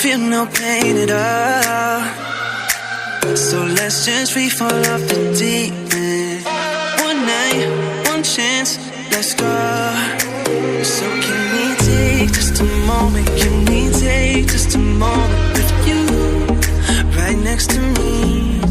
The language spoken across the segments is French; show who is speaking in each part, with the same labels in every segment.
Speaker 1: feel no pain at all. So let's just free fall off the deep end. One night, one chance, let's go. So can we take just a moment? Can we take just a moment with you right next to me?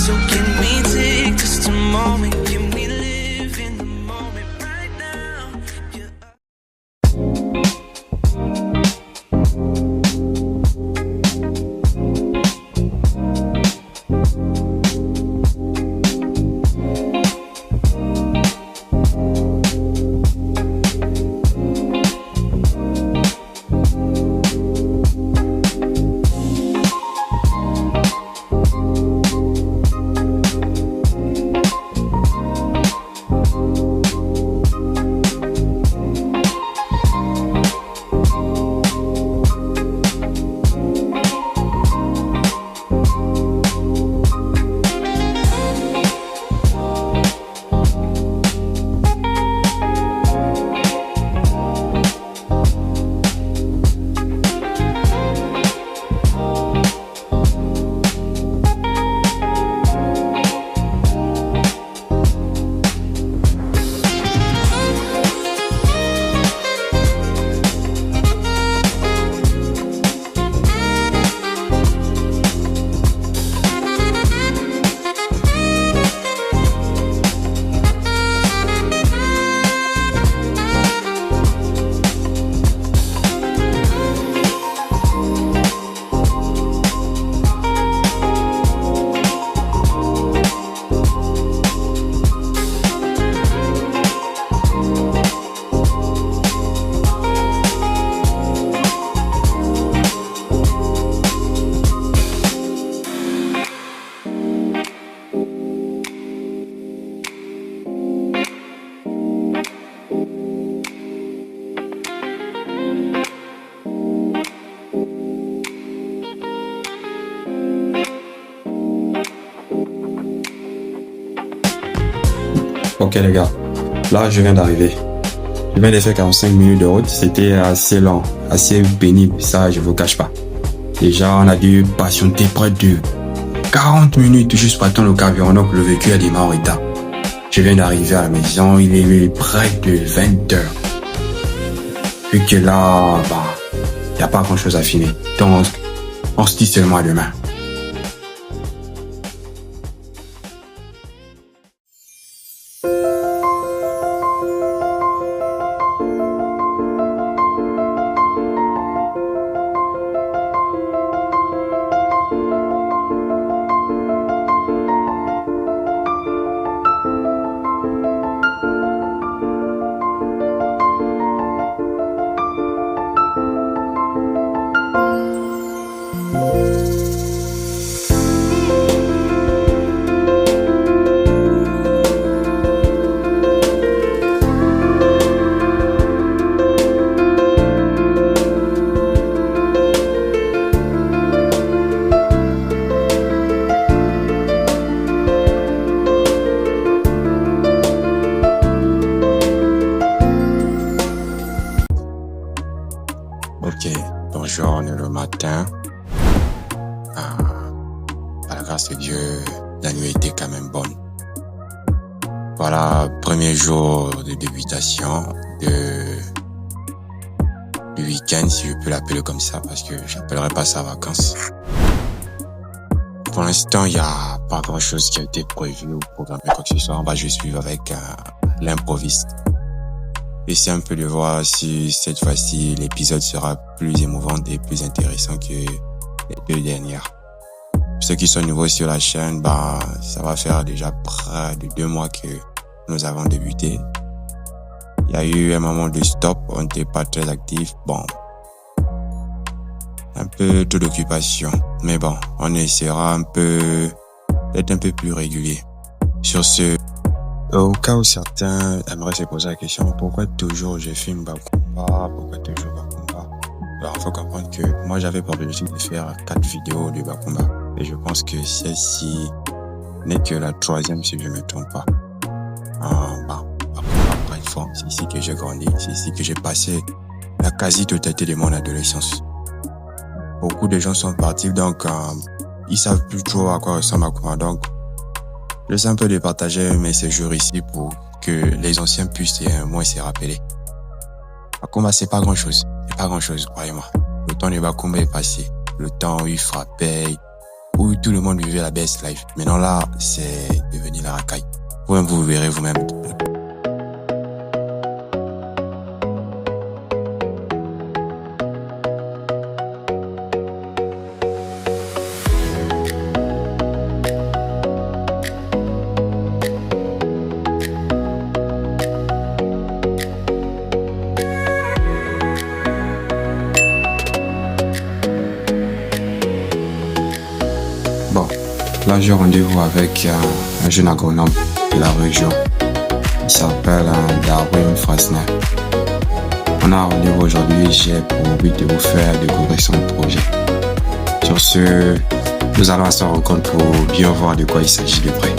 Speaker 1: So can we take just a moment? Can we live in the moment right now? Yeah.
Speaker 2: Ok les gars, là je viens d'arriver. Je viens de faire 45 minutes de route, c'était assez long, assez pénible, ça je vous cache pas. Déjà on a dû patienter près de 40 minutes juste pour attendre le carburant, donc le véhicule a démarré en retard. Je viens d'arriver à la maison, il est près de 20 heures. Vu que là, y a pas grand chose à finir. Donc on se dit seulement à demain. Ok, bonjour, on est le matin. Par la grâce de Dieu, la nuit était quand même bonne. Voilà, premier jour de débutation du week-end, si je peux l'appeler comme ça, parce que j'appellerai pas ça vacances. Pour l'instant, il y a pas grand chose qui a été prévu ou programmé quoi que ce soit. On va juste suivre avec l'improviste. Essayer un peu de voir si cette fois-ci l'épisode sera plus émouvant et plus intéressant que les deux dernières. Pour ceux qui sont nouveaux sur la chaîne, ça va faire déjà près de 2 mois que nous avons débuté. Il y a eu un moment de stop, on n'était pas très actifs. Un peu trop d'occupation. Mais on essaiera d'être un peu plus régulier. Sur ce, au cas où certains aimeraient se poser la question, pourquoi toujours je filme Bakumba, pourquoi toujours Bakumba? Alors, il faut comprendre que moi, j'avais pour objectif de faire 4 vidéos de Bakumba. Et je pense que celle-ci n'est que la 3e, si je ne me trompe pas. Bakumba, bref, c'est ici que j'ai grandi, c'est ici que j'ai passé la quasi-totalité de mon adolescence. beaucoup de gens sont partis, donc ils savent plus trop à quoi ressemble Akuma. Donc, j'essaie un peu de partager mes séjours ici pour que les anciens puissent moins se rappeler. Akuma, c'est pas grand chose. C'est pas grand chose, croyez-moi. Le temps de Bakuma est passé. Le temps où il frappait, où tout le monde vivait la best life. Maintenant là, c'est devenu la racaille. Vous-même, vous verrez vous-même. Bon, là j'ai rendez-vous avec un jeune agronome de la région. Il s'appelle Darwin Frasner. On a rendez-vous aujourd'hui, j'ai pour but de vous faire découvrir son projet. Sur ce, nous allons à son rencontre pour bien voir de quoi il s'agit de près.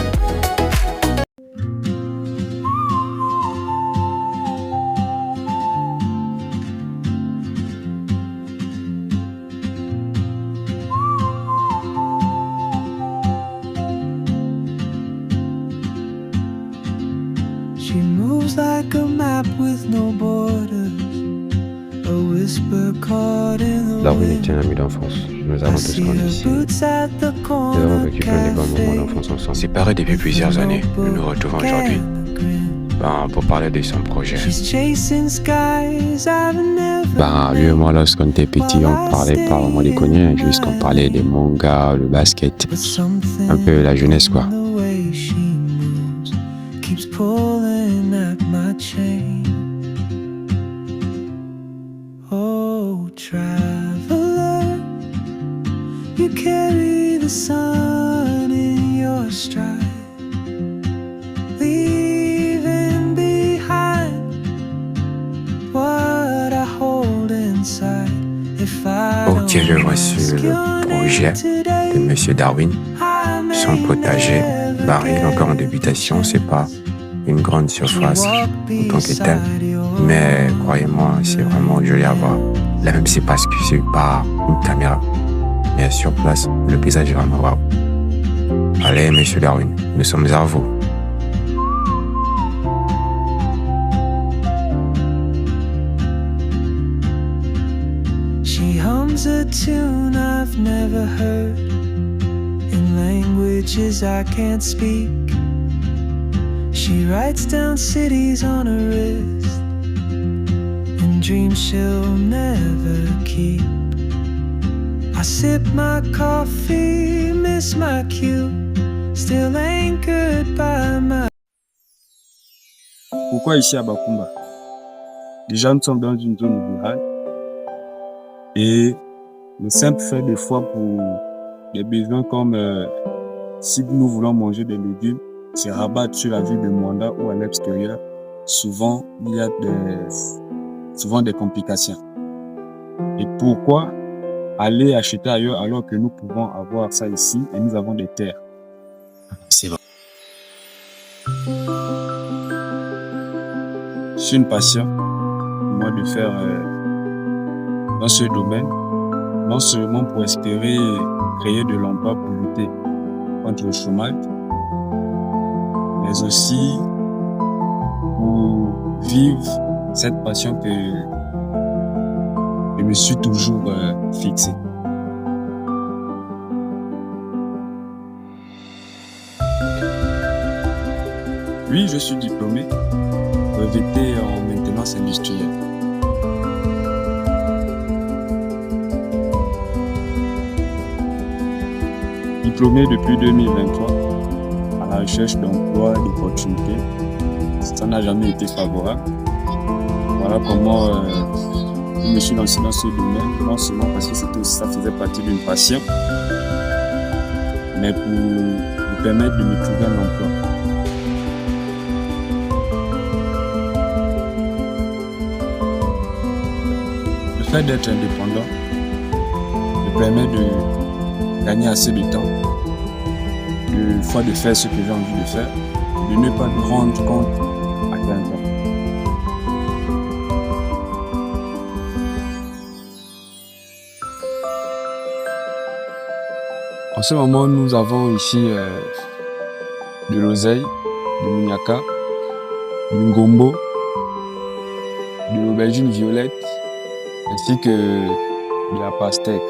Speaker 1: She moves like a map with no borders, a whisper caught in the
Speaker 3: Darwin
Speaker 1: wind.
Speaker 3: est un ami d'enfance. Nous avons
Speaker 1: I
Speaker 3: tous
Speaker 1: see
Speaker 3: grandi
Speaker 1: her
Speaker 3: ici.
Speaker 1: boots at the
Speaker 3: Nous avons
Speaker 1: corner
Speaker 3: vécu plein de bons moments d'enfance ensemble.
Speaker 2: Séparés depuis plusieurs années, nous nous retrouvons aujourd'hui pour parler de son projet.
Speaker 1: She's chasing skies I've never
Speaker 3: Lui et moi, lorsqu'on était petits, on parlait pas vraiment des cognacs, juste qu'on parlait des mangas, le basket,
Speaker 1: but something
Speaker 3: un peu la jeunesse quoi.
Speaker 1: in the way she moves keeps pulling at my chain. Oh, traveler, you carry the sun in your stride, leaving behind what I hold inside. If I
Speaker 2: Ok, je voici le projet de Monsieur Darwin. Son potager, baril encore en débutation, c'est pas une grande surface en tant que tel, mais croyez-moi, c'est vraiment joli à voir. Là même c'est parce que c'est par une caméra, mais sur place, le paysage est vraiment wow. Allez, Monsieur Darwin, nous sommes à vous.
Speaker 1: She hums a tune I've never heard in languages I can't speak. She writes down cities on her wrist and dreams she'll never keep. I sip my coffee, miss my cue, still anchored by my.
Speaker 4: Pourquoi ici à Bakumba? Déjà, nous sommes dans une zone rurale et le simple fait des fois pour des besoins comme si nous voulons manger des légumes, se rabattre sur la ville de Mwanda ou à l'extérieur, souvent il y a des complications. Et pourquoi aller acheter ailleurs alors que nous pouvons avoir ça ici et nous avons des terres?
Speaker 2: C'est vrai.
Speaker 4: C'est une passion pour moi de faire dans ce domaine, non seulement pour espérer créer de l'emploi pour lutter contre le chômage, mais aussi pour vivre cette passion que je me suis toujours fixée. Oui, je suis diplômé, breveté en maintenance industrielle. Diplômé depuis 2023 à la recherche d'emploi et d'opportunités. Ça n'a jamais été favorable. Voilà comment je me suis lancé dans ce domaine, non seulement parce que ça faisait partie d'une passion, mais pour me permettre de me trouver un emploi. Le fait d'être indépendant me permet de gagner assez de temps, de faire ce que j'ai envie de faire, de ne pas me rendre compte à quel temps. En ce moment, nous avons ici de l'oseille, du mougnaka, du ngombo, de l'aubergine violette, ainsi que de la pastèque.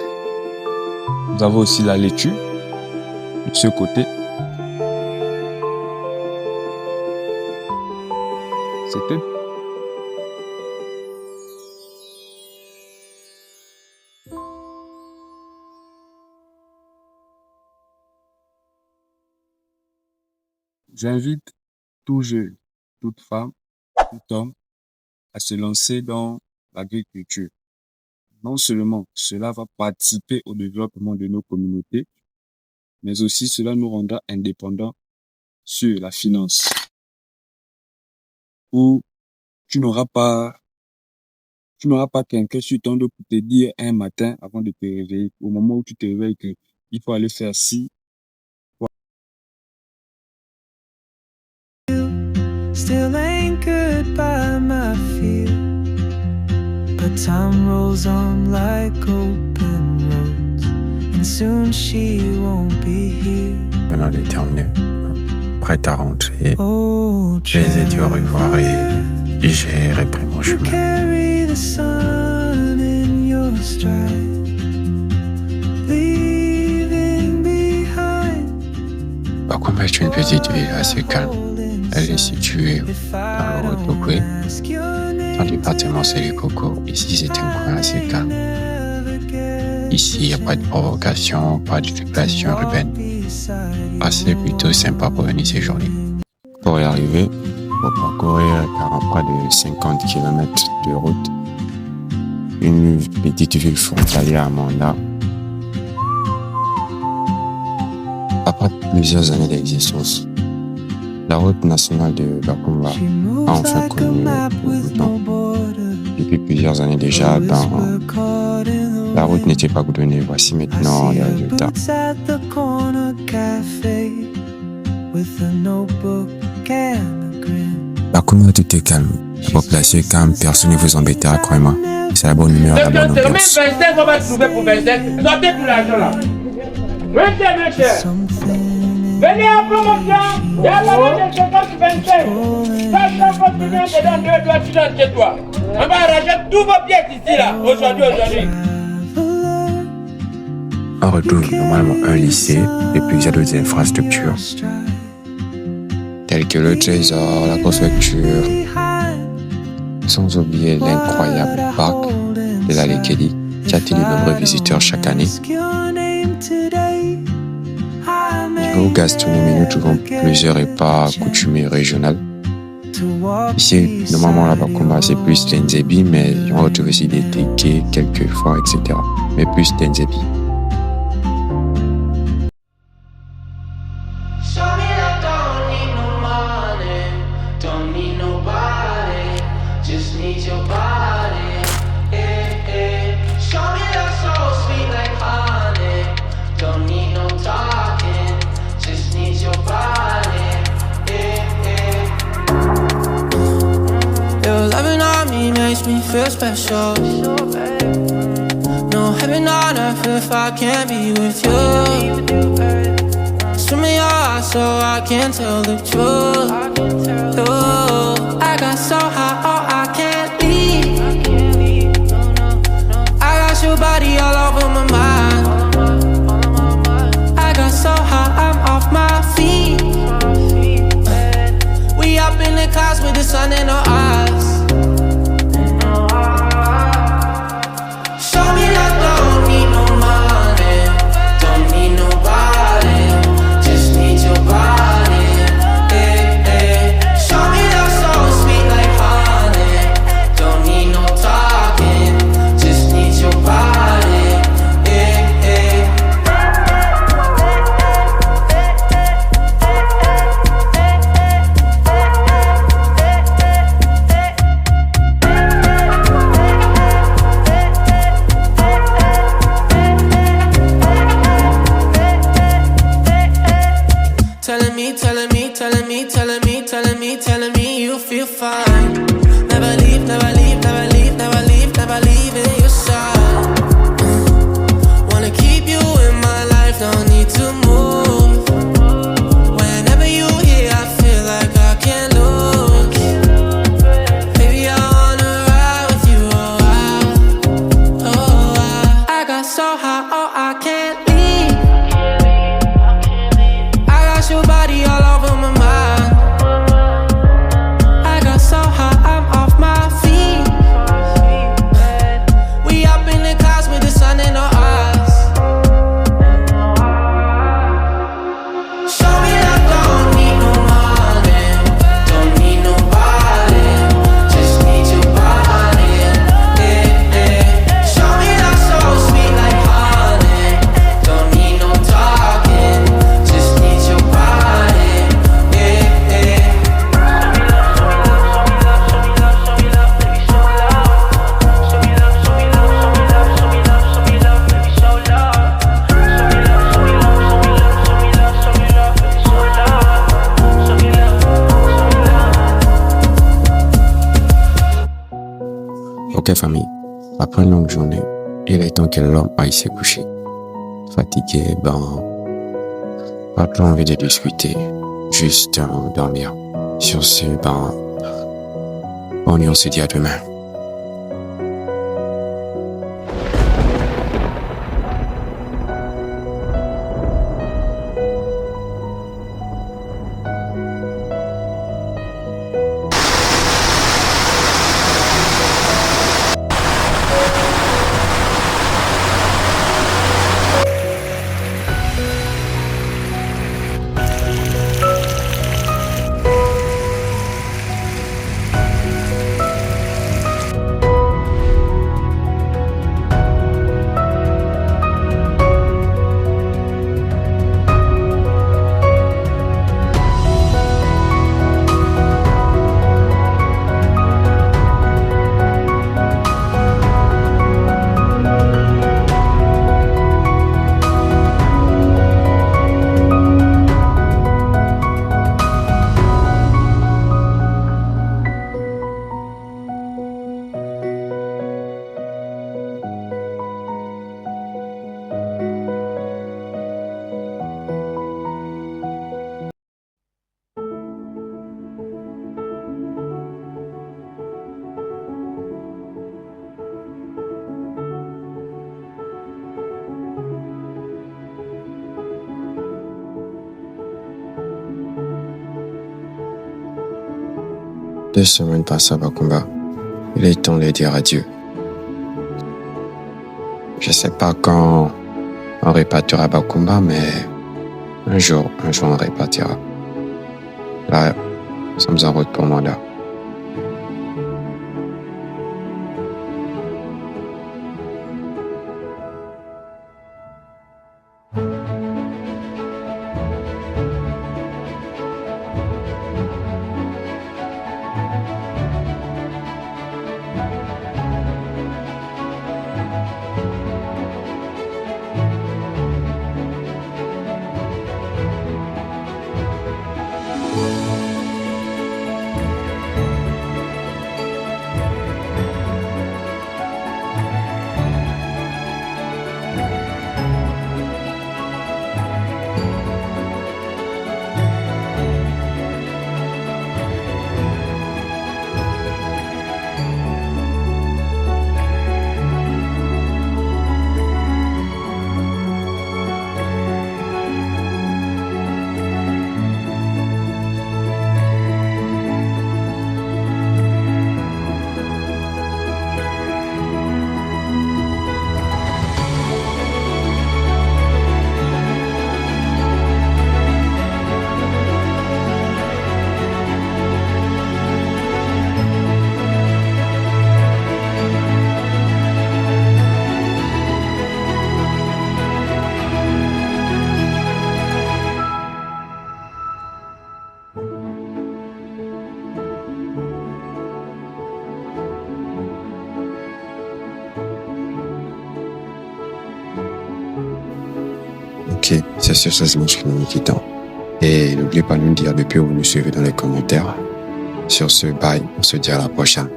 Speaker 4: Nous avons aussi la laitue de ce côté. C'était J'invite tout jeune, toute femme, tout homme à se lancer dans l'agriculture. Non seulement cela va participer au développement de nos communautés, mais aussi cela nous rendra indépendants sur la finance. Où tu n'auras pas quelqu'un sur ton dos pour te dire un matin avant de te réveiller, au moment où tu te réveilles, que il faut aller faire ci.
Speaker 1: Still anchored by my fear, but time rolls on like open roads, and soon she won't be here.
Speaker 3: Venant de terminer, prête à rentrer.
Speaker 1: Oh,
Speaker 3: Je les ai dit au revoir et j'ai repris mon
Speaker 1: you
Speaker 3: chemin.
Speaker 1: carry the sun in your stride, leaving behind.
Speaker 3: Bakuma est une petite ville assez calme. Elle est située dans le Haut-Tokwe, dans le département Sélékoko. Ici, c'est un coin assez calme. Ici, il n'y a pas de provocation, pas de population urbaine. C'est plutôt sympa pour venir séjourner. Pour y arriver, il faut parcourir près de 50 km de route. Une petite ville frontalière à Manda. Après plusieurs années d'existence, la route nationale de Bakuma a enfin connu le temps. Depuis plusieurs années déjà, la route n'était pas goudronnée. Voici maintenant les résultats. Bakuma, tout est calme. La population est calme, personne ne vous embêtera, croyez-moi. C'est la bonne humeur, la bonne ambiance.
Speaker 5: Même 25, on va trouver pour 25. Notez tout l'argent là. Mettez, mettez. Venez en promotion, il y a la vente de 50 sur 25. Ça continue dedans, deux doigts, tu donnes chez toi. On va arracher tous vos pièces ici, là, aujourd'hui.
Speaker 3: On retrouve normalement un lycée et plusieurs autres infrastructures, telles que le trésor, la préfecture, sans oublier l'incroyable parc de la Lekedi qui attire de nombreux visiteurs chaque année. Au gastronomie, nous trouvons plusieurs repas coutumiers régionaux. Ici, normalement, là-bas, c'est plus d'Nzebi, mais on retrouve aussi des teke quelquefois, etc. Mais plus d'Nzebi.
Speaker 1: Makes me feel special. No heaven on earth if I can't be with you. Swim in your eyes so I can tell the truth. Ooh, I got so high, oh I can't leave. I got your body all over my mind. I got so high, I'm off my feet. We up in the clouds with the sun in our eyes.
Speaker 3: Ok famille, après une longue journée, il est temps que l'homme aille se coucher. Fatigué, pas trop envie de discuter, juste dormir. Sur ce, on se dit à demain. Deux semaines passent à Bakumba. Il est temps de dire adieu. Je sais pas quand on repartira à Bakumba, mais un jour on repartira. Là, nous sommes en route pour Manda. Ok, c'est sur ces images que nous nous quittons. Et n'oubliez pas de nous dire depuis où vous nous suivez dans les commentaires. Sur ce, bye, on se dit à la prochaine.